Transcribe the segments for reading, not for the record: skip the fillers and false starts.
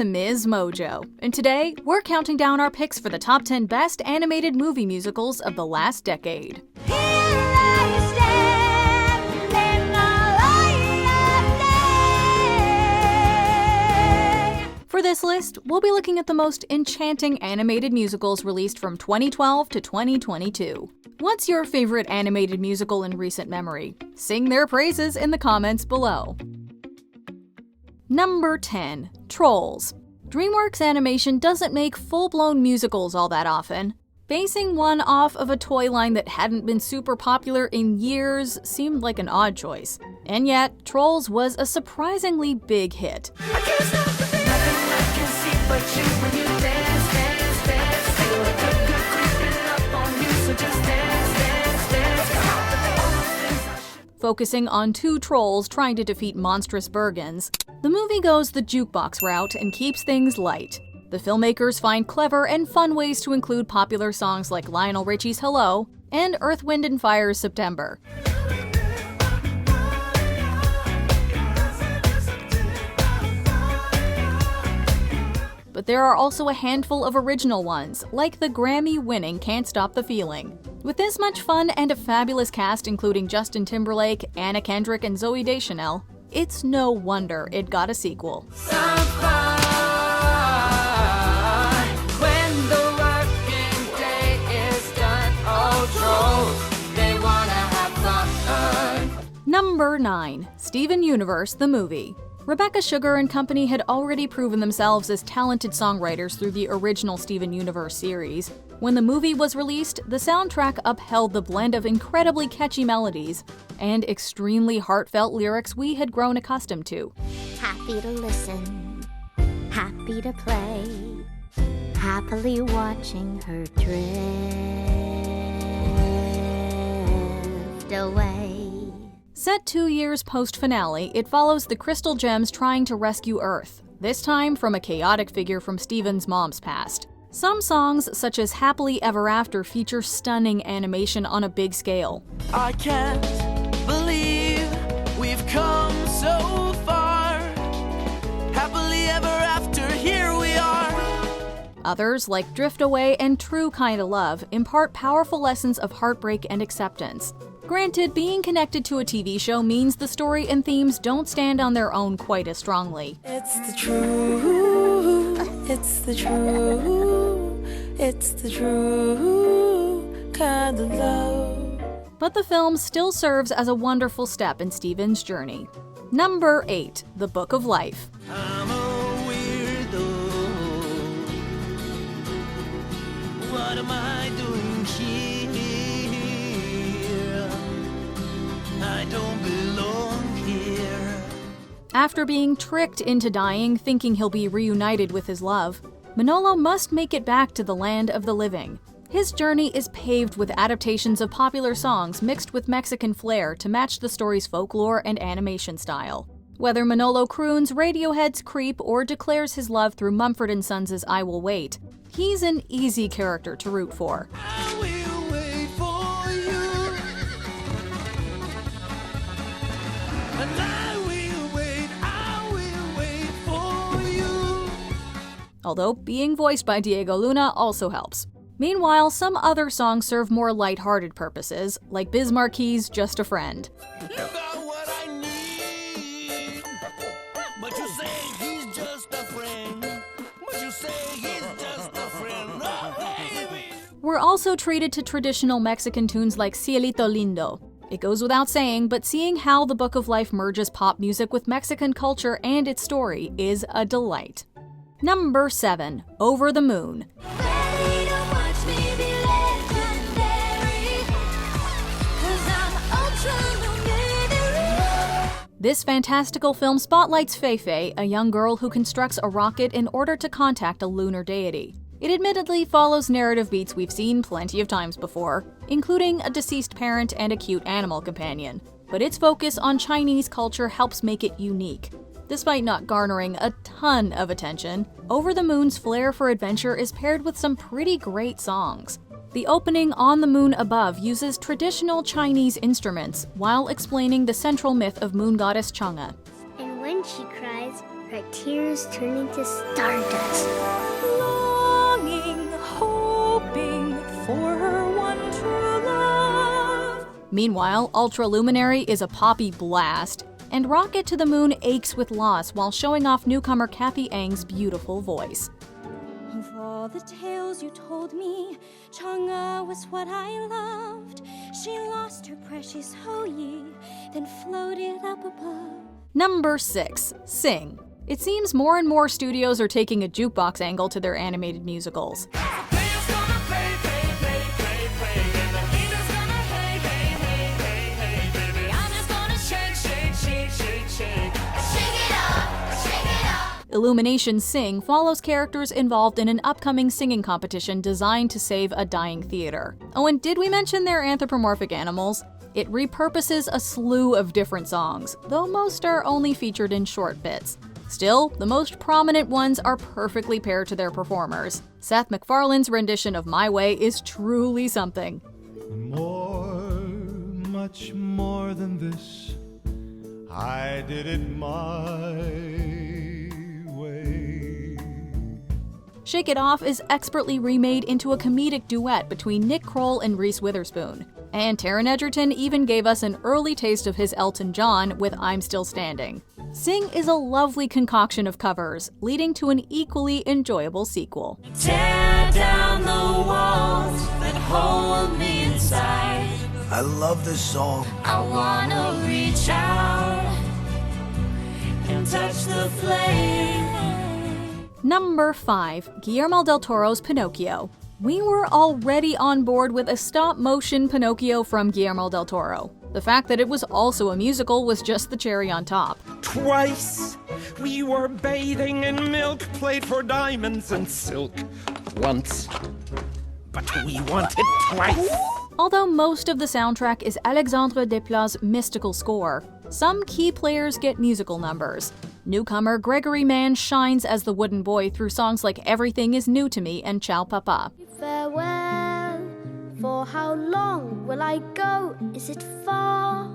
to MsMojo, and today we're counting down our picks for the top 10 best animated movie musicals of the last decade. For this list, we'll be looking at the most enchanting animated musicals released from 2012 to 2022. What's your favorite animated musical in recent memory? Sing their praises in the comments below. Number 10. Trolls. DreamWorks Animation doesn't make full-blown musicals all that often. Basing one off of a toy line that hadn't been super popular in years seemed like an odd choice. And yet, Trolls was a surprisingly big hit. Focusing on two trolls trying to defeat monstrous Bergens, the movie goes the jukebox route and keeps things light. The filmmakers find clever and fun ways to include popular songs like Lionel Richie's Hello and Earth, Wind & Fire's September. But there are also a handful of original ones, like the Grammy-winning Can't Stop the Feeling. With this much fun and a fabulous cast including Justin Timberlake, Anna Kendrick, and Zooey Deschanel, it's no wonder it got a sequel. Number 9. Steven Universe the Movie. Rebecca Sugar and company had already proven themselves as talented songwriters through the original Steven Universe series. When the movie was released, the soundtrack upheld the blend of incredibly catchy melodies and extremely heartfelt lyrics we had grown accustomed to. Happy to listen, happy to play, happily watching her drift away. Set 2 years post-finale, it follows the Crystal Gems trying to rescue Earth, this time from a chaotic figure from Steven's mom's past. Some songs, such as Happily Ever After, feature stunning animation on a big scale. I can't believe we've come so far. Happily ever after, here we are. Others, like Drift Away and True Kinda Love, impart powerful lessons of heartbreak and acceptance. Granted, being connected to a TV show means the story and themes don't stand on their own quite as strongly. It's the true, it's the true, it's the true kind of love. But the film still serves as a wonderful step in Steven's journey. Number 8. The Book of Life. I'm a weirdo. What am I doing here? I don't belong here. After being tricked into dying, thinking he'll be reunited with his love, Manolo must make it back to the land of the living. His journey is paved with adaptations of popular songs mixed with Mexican flair to match the story's folklore and animation style. Whether Manolo croons Radiohead's Creep or declares his love through Mumford & Sons' I Will Wait, he's an easy character to root for. I will wait for you. And I will wait for you. Although being voiced by Diego Luna also helps. Meanwhile, some other songs serve more lighthearted purposes, like Biz Marquis' Just a Friend. You got what I need. But you say he's just a friend. But you say he's just a friend. Oh, baby. We're also treated to traditional Mexican tunes like Cielito Lindo. It goes without saying, but seeing how the Book of Life merges pop music with Mexican culture and its story is a delight. Number 7. Over the Moon. This fantastical film spotlights Feifei, a young girl who constructs a rocket in order to contact a lunar deity. It admittedly follows narrative beats we've seen plenty of times before, including a deceased parent and a cute animal companion, but its focus on Chinese culture helps make it unique. Despite not garnering a ton of attention, Over the Moon's flair for adventure is paired with some pretty great songs. The opening On the Moon Above uses traditional Chinese instruments while explaining the central myth of moon goddess Chang'e. And when she cries, her tears turning to stardust. Longing, hoping for her one true love. Meanwhile, Ultra Luminary is a poppy blast, and Rocket to the Moon aches with loss while showing off newcomer Kathy Eng's beautiful voice. Of all the tales you told me, Chang'e was what I loved. She lost her precious Hou-Yi, then floated up above. Number 6. Sing. It seems more and more studios are taking a jukebox angle to their animated musicals. Illumination's Sing follows characters involved in an upcoming singing competition designed to save a dying theater. Oh, and did we mention their anthropomorphic animals? It repurposes a slew of different songs, though most are only featured in short bits. Still, the most prominent ones are perfectly paired to their performers. Seth MacFarlane's rendition of My Way is truly something. More, much more than this, I did it my way. Shake It Off is expertly remade into a comedic duet between Nick Kroll and Reese Witherspoon. And Taron Egerton even gave us an early taste of his Elton John with I'm Still Standing. Sing is a lovely concoction of covers, leading to an equally enjoyable sequel. Tear down the walls that hold me inside. I love this song. I wanna reach out and touch the flame. Number 5. Guillermo del Toro's Pinocchio. We were already on board with a stop-motion Pinocchio from Guillermo del Toro. The fact that it was also a musical was just the cherry on top. Twice we were bathing in milk played for diamonds and silk. Once, but we wanted twice. Although most of the soundtrack is Alexandre Desplat's mystical score, some key players get musical numbers. Newcomer Gregory Mann shines as the wooden boy through songs like Everything Is New to Me and Ciao Papa. Farewell, for how long will I go? Is it far?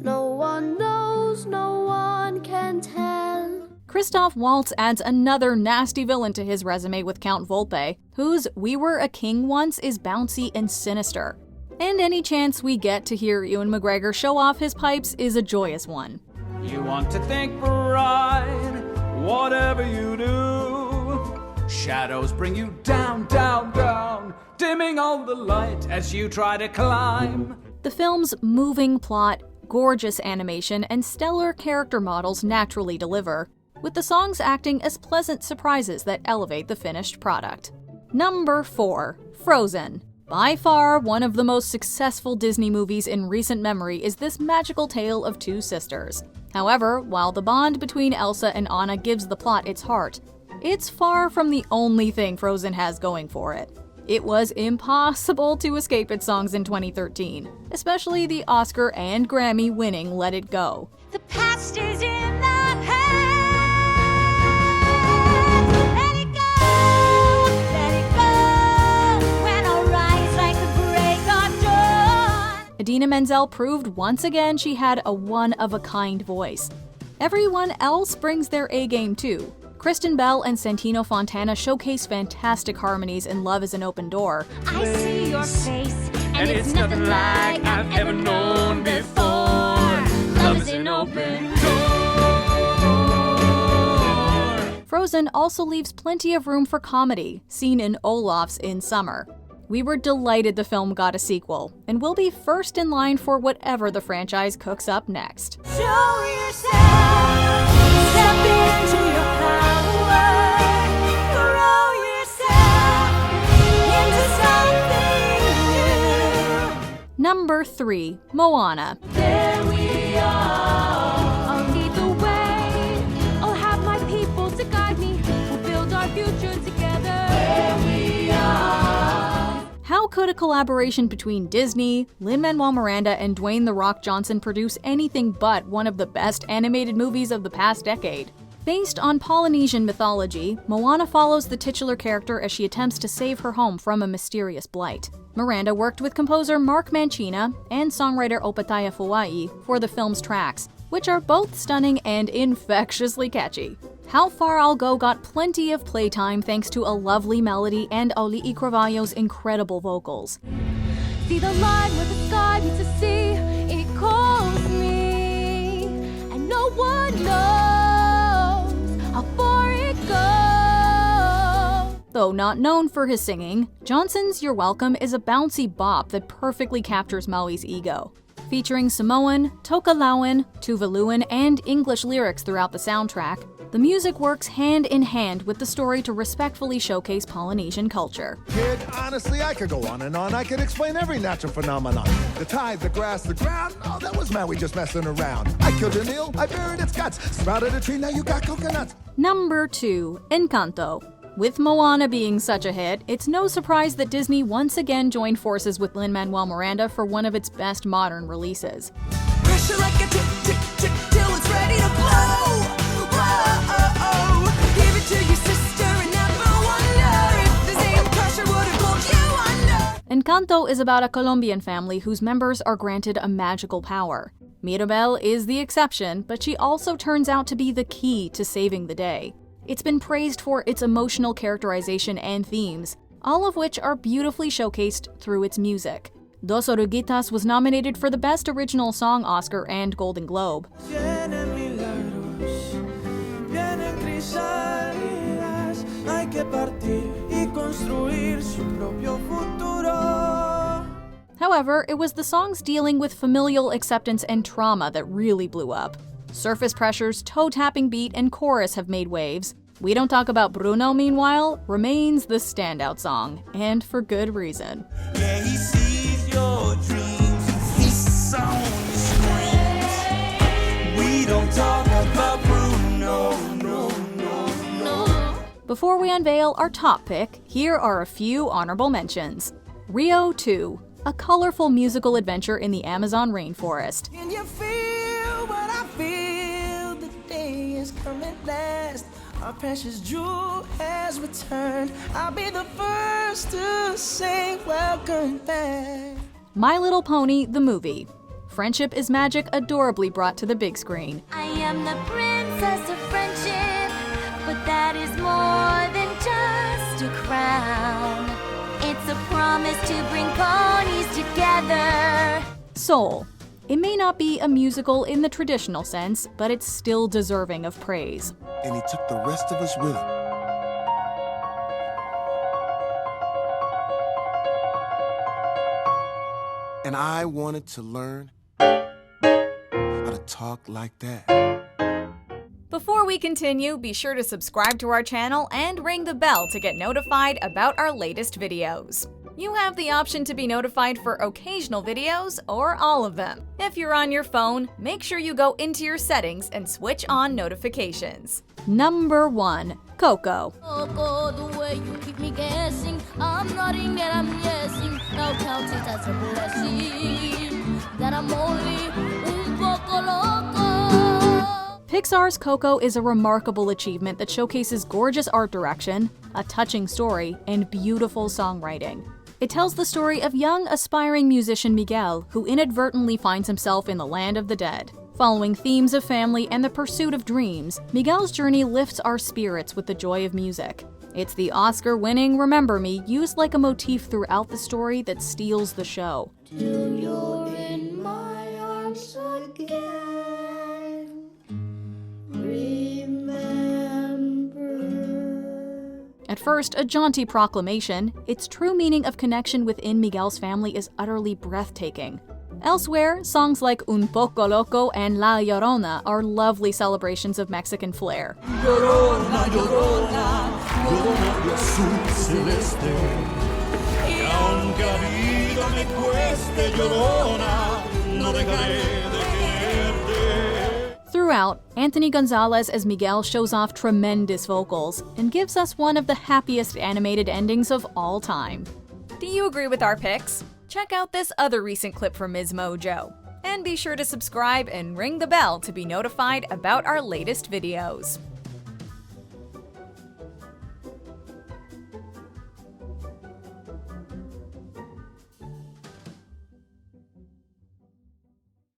No one knows, no one can tell. Christoph Waltz adds another nasty villain to his resume with Count Volpe, whose We Were a King Once is bouncy and sinister. And any chance we get to hear Ewan McGregor show off his pipes is a joyous one. You want to think bright, whatever you do. Shadows bring you down, down, down, dimming all the light as you try to climb. The film's moving plot, gorgeous animation, and stellar character models naturally deliver, with the songs acting as pleasant surprises that elevate the finished product. Number 4. Frozen. By far, one of the most successful Disney movies in recent memory is this magical tale of two sisters. However, while the bond between Elsa and Anna gives the plot its heart, it's far from the only thing Frozen has going for it. It was impossible to escape its songs in 2013, especially the Oscar and Grammy-winning Let It Go. The past is in the past. Let it go, when I rise like the break of dawn. Idina Menzel proved once again she had a one-of-a-kind voice. Everyone else brings their A-game too. Kristen Bell and Santino Fontana showcase fantastic harmonies in Love is an Open Door. I see your face, and it's nothing like I've ever known before. Love is an open door. Frozen also leaves plenty of room for comedy, seen in Olaf's In Summer. We were delighted the film got a sequel, and will be first in line for whatever the franchise cooks up next. Show yourself, step into your power, throw yourself into something new. Number 3. Moana. There we are, I'll lead the way, I'll have my people to guide me, we'll build our future together. There we are. How could a collaboration between Disney, Lin-Manuel Miranda, and Dwayne "The Rock" Johnson produce anything but one of the best animated movies of the past decade? Based on Polynesian mythology, Moana follows the titular character as she attempts to save her home from a mysterious blight. Miranda worked with composer Mark Mancina and songwriter Opataya Fuai for the film's tracks, which are both stunning and infectiously catchy. How Far I'll Go got plenty of playtime thanks to a lovely melody and Auli'i Carvalho's incredible vocals. See the line where the sky meets the sea, it calls me, and no one knows how far it goes. Though not known for his singing, Johnson's You're Welcome is a bouncy bop that perfectly captures Maui's ego. Featuring Samoan, Tokelauan, Tuvaluan, and English lyrics throughout the soundtrack, the music works hand in hand with the story to respectfully showcase Polynesian culture. Kid, honestly, I could go on and on. I could explain every natural phenomenon. The tide, the grass, the ground. Oh, that was Maui just messing around. I killed an eel, I buried its guts. Sprouted a tree, now you got coconuts. Number 2. Encanto. With Moana being such a hit, it's no surprise that Disney once again joined forces with Lin-Manuel Miranda for one of its best modern releases. Pressure like a tick, tick, tick, till it's ready to blow. Whoa, give it to your sister and never wonder if the same pressure would have pulled you under. Encanto is about a Colombian family whose members are granted a magical power. Mirabel is the exception, but she also turns out to be the key to saving the day. It's been praised for its emotional characterization and themes, all of which are beautifully showcased through its music. Dos Oruguitas was nominated for the Best Original Song Oscar and Golden Globe. However, it was the songs dealing with familial acceptance and trauma that really blew up. Surface Pressure's toe-tapping beat and chorus have made waves. We Don't Talk About Bruno, meanwhile, remains the standout song, and for good reason. Yeah, he sees your dreams, he saw your screams. We don't talk about Bruno, no. Before we unveil our top pick, here are a few honorable mentions. Rio 2, a colorful musical adventure in the Amazon rainforest. Can you feel what I feel? The day is coming last. Our precious jewel has returned. I'll be the first to say welcome back. My Little Pony, the movie. Friendship is magic adorably brought to the big screen. I am the princess of friendship, but that is more than just a crown. It's a promise to bring ponies together. Soul. It may not be a musical in the traditional sense, but it's still deserving of praise. And he took the rest of us with him. And I wanted to learn how to talk like that. Before we continue, be sure to subscribe to our channel and ring the bell to get notified about our latest videos. You have the option to be notified for occasional videos or all of them. If you're on your phone, make sure you go into your settings and switch on notifications. Number 1. Coco. Coco, the way you keep me guessing, I'm nodding that I'm yesing. Now count it as a blessing that I'm only un poco loco. Pixar's Coco is a remarkable achievement that showcases gorgeous art direction, a touching story, and beautiful songwriting. It tells the story of young, aspiring musician Miguel, who inadvertently finds himself in the land of the dead. Following themes of family and the pursuit of dreams, Miguel's journey lifts our spirits with the joy of music. It's the Oscar-winning Remember Me used like a motif throughout the story that steals the show. Till you're in my arms again. Remember. At first, a jaunty proclamation, its true meaning of connection within Miguel's family is utterly breathtaking. Elsewhere, songs like Un Poco Loco and La Llorona are lovely celebrations of Mexican flair. Llorona, llorona, llorona de azul celeste. Y aunque la vida me cueste, llorona, no dejaré de quererte. Throughout, Anthony Gonzalez as Miguel shows off tremendous vocals and gives us one of the happiest animated endings of all time. Do you agree with our picks? Check out this other recent clip from MsMojo. And be sure to subscribe and ring the bell to be notified about our latest videos.